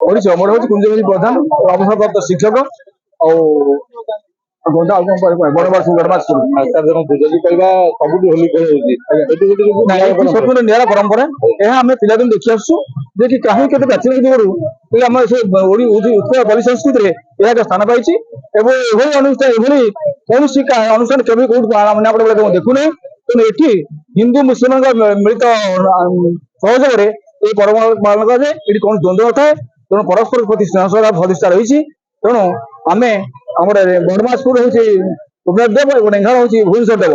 ओडिशा मोर हूँ कुंजबिनी प्रधान अवसरप्राप्त शिक्षक स्वतंत्र निरा परंपरा यह आम पिलादिन देखी आसु जे कहीं केते प्राचीन जुगरू आम से उत्कल बलि संस्कृति में यह स्थान पाई अनुष्ठान कौन अनुष्ठान केवि कौट देखुना तेणु ये हिंदू मुसलमान मिलित सहयोग ये पर्व पालन कराए ये कौन द्वंद्व नए तेणु परस्पर प्रति स्नेह प्रतिष्ठा रही तेणु आम आम बड़मासपुर हूँ उमेश देव और ढेंकाना हूँ भुवनेश्वर देव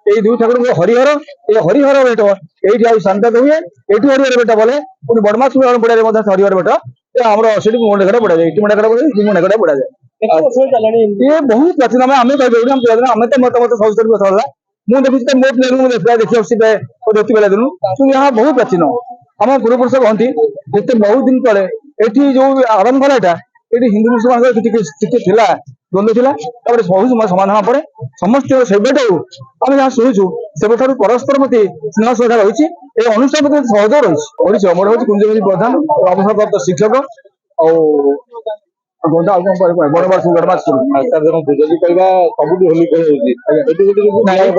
ये दुई ठाकुर हरिहर ये हरिहर भेट ये शांत हुए ये हरिहर भेट बोले पुणी बड़मासपुर पड़ा हरिहर भेट आम से मुंडेघाटा पड़ा जाए मुंडेघाटा पड़ा जाए ये बहुत प्राचीन आम कह आम तो मत सब कथा मुझे देखी मो प्ले देखी धोती बेला दिन यहाँ बहुत प्राचीन आम पूर्वपुरुष कहती जिते बहुत दिन तले ये जो आरंभ है ये हिंदू मुसलमान द्वंद्व था बहुत समाधान पर समस्त सेबेठू आम जहाँ शुणुचु सेबेठू परस्पर प्रति स्नेह श्रद्धा रही अनुष्ठान प्रति सहयोग रही ओडिशा मोर हूँ कुंजबिनी प्रधान अवसरप्राप्त शिक्षक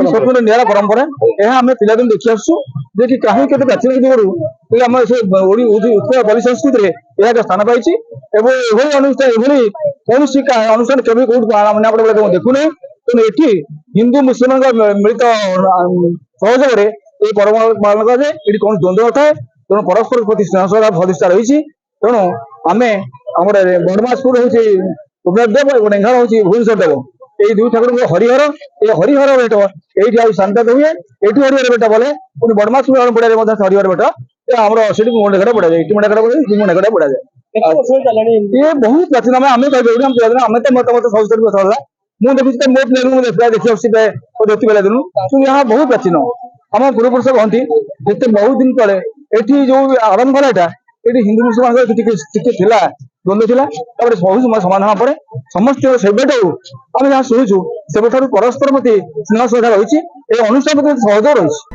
स्वतंत्र निरा परंपरा यह आम पिलादिन देखी आसु जे कहीं केते प्राचीन जुगरू आम से उत्कल बलि संस्कृति में यह स्थान पाई अनुष्ठान कौन अनुष्ठान केवि कौट देखुना तेणु ये हिंदू मुसलमान मिलित सहयोग ये पर्व पालन कराए ये कौन द्वंद्व नए तेणु परस्पर प्रति स्नेह प्रतिष्ठा रही तेणु आम आम बड़मासपुर हूँ उमेश देव और ढेंकाना हूँ भुवनेश्वर देव ये दुई ठाकुर हरिहर ये हरिहर भेट ये शांत हुए ये हरिहर भेट बोले पुणी बड़मासपुर पड़ा हरिहर भेट आम से मुंडेघाटा पड़ा जाए मुंडेघाटा पड़ा जाए ये बहुत प्राचीन आम कह आम तो मत सब कथा मुझे देखी मो प्ले देखी धोती बेला दिन यहाँ बहुत प्राचीन आम पूर्वपुरुष कहती जिते बहुत दिन तले ये जो आरंभ है ये हिंदू मुसलमान द्वंद्व था बहुत समाधान पर समस्त सेबेठू आम जहाँ शुणुचु सेबेठू परस्पर प्रति स्नेह श्रद्धा रही अनुष्ठान प्रति सहयोग रही।